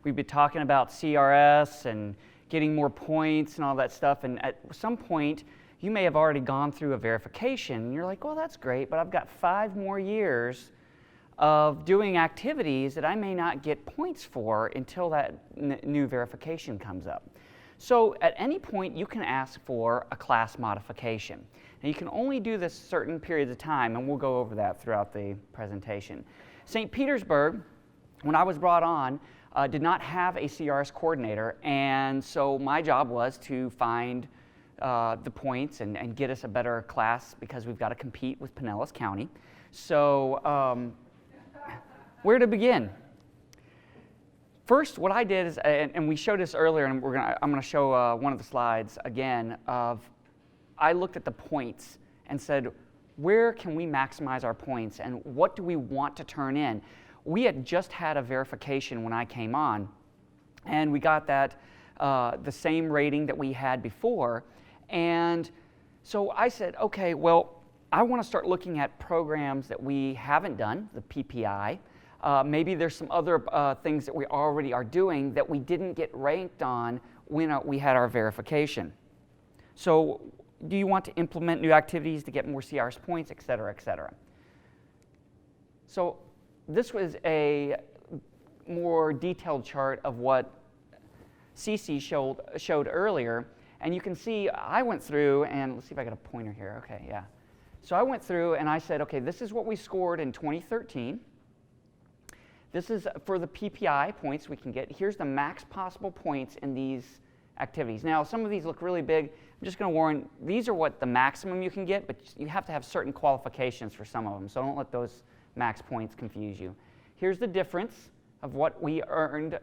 we've been talking about CRS and getting more points and all that stuff, and at some point you may have already gone through a verification and you're like, well, that's great, but I've got 5 more years of doing activities that I may not get points for until that new verification comes up. So at any point you can ask for a class modification. And you can only do this certain periods of time, and we'll go over that throughout the presentation. St. Petersburg, when I was brought on, did not have a CRS coordinator, and so my job was to find the points and get us a better class because we've got to compete with Pinellas County. So where to begin? First, what I did is, and we showed this earlier, and I'm going to show one of the slides again, I looked at the points and said, where can we maximize our points and what do we want to turn in? We had just had a verification when I came on, and we got that the same rating that we had before. And so I said, okay, well, I want to start looking at programs that we haven't done, the PPI. Maybe there's some other things that we already are doing that we didn't get ranked on when we had our verification. So do you want to implement new activities to get more CRS points, et cetera, et cetera? So this was a more detailed chart of what Cece showed earlier. And you can see I went through, and let's see if I got a pointer here. Okay, yeah. So I went through and I said, okay, this is what we scored in 2013. This is for the PPI points we can get. Here's the max possible points in these activities. Now, some of these look really big. I'm just going to warn, these are what the maximum you can get, but you have to have certain qualifications for some of them, so don't let those max points confuse you. Here's the difference of what we earned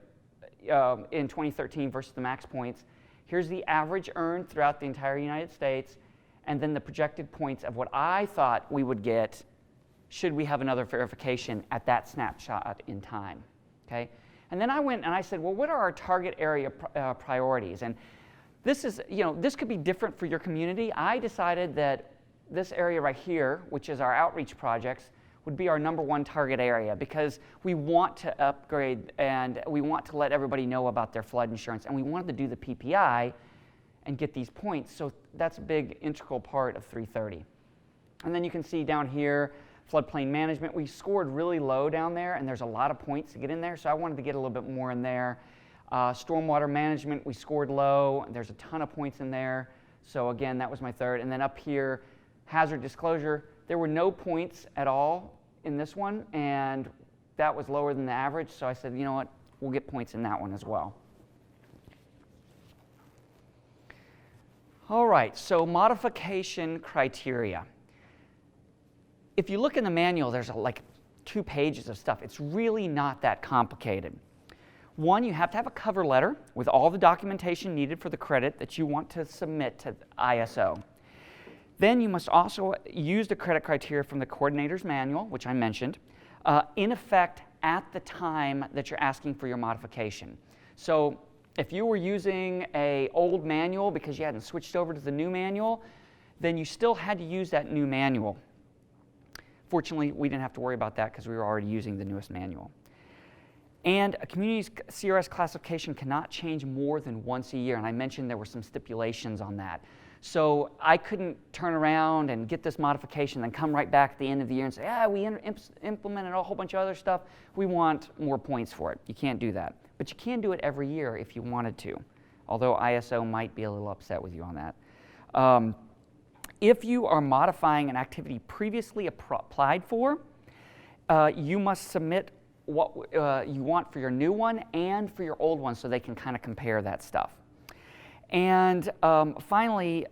in 2013 versus the max points. Here's the average earned throughout the entire United States, and then the projected points of what I thought we would get should we have another verification at that snapshot in time, okay? And then I went and I said, well, what are our target area priorities? And this is, this could be different for your community. I decided that this area right here, which is our outreach projects, would be our #1 target area because we want to upgrade and we want to let everybody know about their flood insurance, and we wanted to do the PPI and get these points. So that's a big integral part of 330. And then you can see down here, floodplain management, we scored really low down there, and there's a lot of points to get in there, so I wanted to get a little bit more in there. Stormwater management, we scored low, and there's a ton of points in there, so again, that was my third. And then up here, hazard disclosure, there were no points at all in this one, and that was lower than the average, so I said, you know what, we'll get points in that one as well. All right, so modification criteria. If you look in the manual, there's like 2 pages of stuff. It's really not that complicated. One, you have to have a cover letter with all the documentation needed for the credit that you want to submit to ISO. Then you must also use the credit criteria from the coordinator's manual, which I mentioned, in effect at the time that you're asking for your modification. So if you were using an old manual because you hadn't switched over to the new manual, then you still had to use that new manual. Fortunately, we didn't have to worry about that because we were already using the newest manual. And a community's CRS classification cannot change more than once a year, and I mentioned there were some stipulations on that. So I couldn't turn around and get this modification and come right back at the end of the year and say, we implemented a whole bunch of other stuff. We want more points for it. You can't do that. But you can do it every year if you wanted to, although ISO might be a little upset with you on that. If you are modifying an activity previously applied for, you must submit what you want for your new one and for your old one so they can kind of compare that stuff. And finally,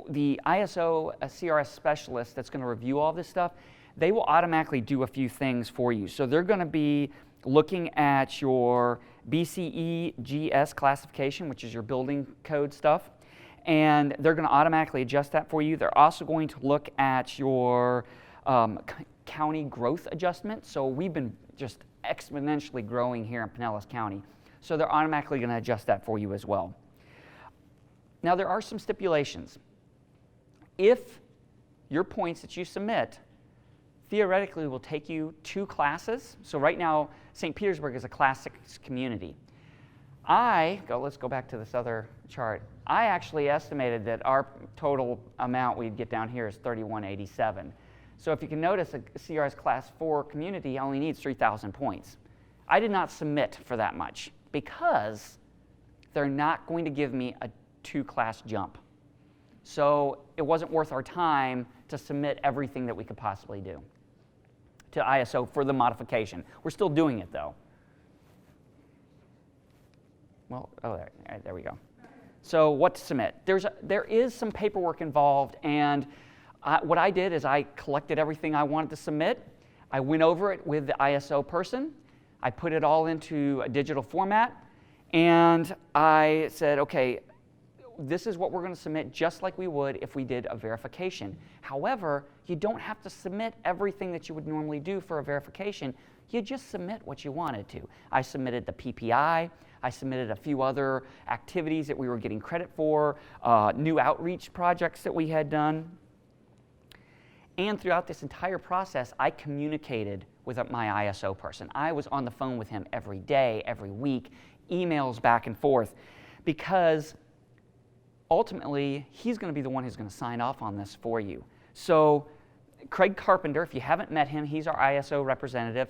the ISO CRS specialist that's going to review all this stuff, they will automatically do a few things for you. So they're going to be looking at your BCE-GS classification, which is your building code stuff, and they're going to automatically adjust that for you. They're also going to look at your county growth adjustment. So we've been just exponentially growing here in Pinellas County. So they're automatically going to adjust that for you as well. Now there are some stipulations. If your points that you submit theoretically will take you 2 classes, so right now St. Petersburg is a Class 6 community. Let's go back to this other chart. I actually estimated that our total amount we'd get down here is 3187. So if you can notice, a CRS Class 4 community only needs 3,000 points. I did not submit for that much because they're not going to give me a 2-class jump. So it wasn't worth our time to submit everything that we could possibly do to ISO for the modification. We're still doing it, though. Well, there we go. So what to submit? There is some paperwork involved, and what I did is I collected everything I wanted to submit. I went over it with the ISO person. I put it all into a digital format, and I said, okay, this is what we're going to submit just like we would if we did a verification. However, you don't have to submit everything that you would normally do for a verification. You just submit what you wanted to. I submitted the PPI. I submitted a few other activities that we were getting credit for, new outreach projects that we had done. And throughout this entire process, I communicated with my ISO person. I was on the phone with him every day, every week, emails back and forth, because ultimately, he's going to be the one who's going to sign off on this for you. So Craig Carpenter, if you haven't met him, he's our ISO representative.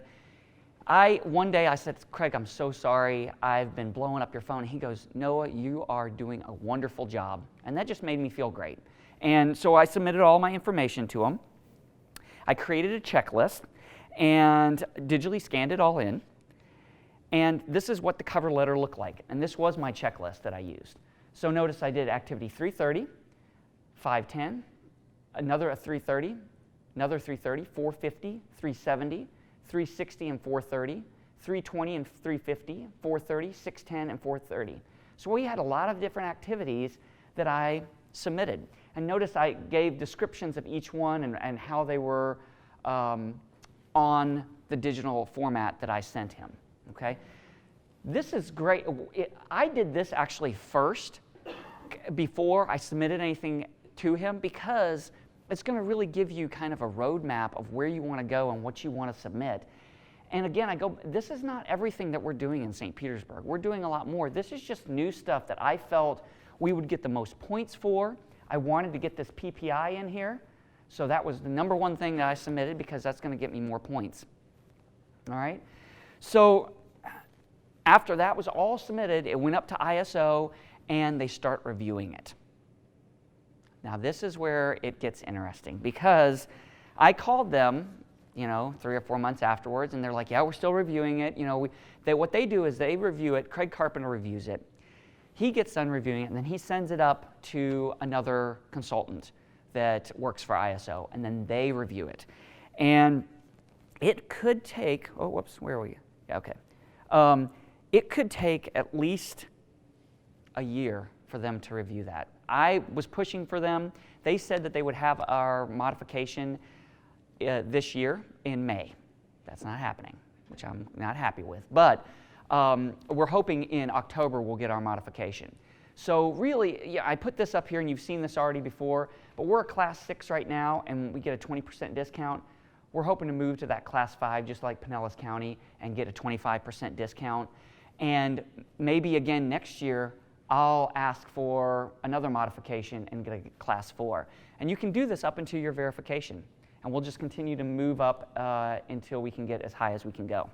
One day I said, Craig, I'm so sorry. I've been blowing up your phone. He goes, Noah, you are doing a wonderful job. And that just made me feel great. And so I submitted all my information to him. I created a checklist and digitally scanned it all in. And this is what the cover letter looked like. And this was my checklist that I used. So notice I did activity 330, 510, another 330, another 330, 450, 370, 360 and 430, 320 and 350, 430, 610 and 430. So we had a lot of different activities that I submitted. And notice I gave descriptions of each one and how they were on the digital format that I sent him. Okay? This is great. I did this actually first before I submitted anything to him, because it's going to really give you kind of a roadmap of where you want to go and what you want to submit. And again, this is not everything that we're doing in St. Petersburg. We're doing a lot more. This is just new stuff that I felt we would get the most points for. I wanted to get this PPI in here. So that was the number one thing that I submitted, because that's going to get me more points. All right? So after that was all submitted, it went up to ISO, and they start reviewing it. Now, this is where it gets interesting, because I called them, 3 or 4 months afterwards, and they're like, yeah, we're still reviewing it. What they do is they review it. Craig Carpenter reviews it. He gets done reviewing it, and then he sends it up to another consultant that works for ISO, and then they review it. And it could take, where are we? Yeah, okay. It could take at least a year for them to review that. I was pushing for them. They said that they would have our modification this year in May. That's not happening, which I'm not happy with. But we're hoping in October we'll get our modification. So really, I put this up here, and you've seen this already before, but we're a Class 6 right now, and we get a 20% discount. We're hoping to move to that Class 5, just like Pinellas County, and get a 25% discount. And maybe again next year, I'll ask for another modification and get a Class 4. And you can do this up until your verification. And we'll just continue to move up until we can get as high as we can go.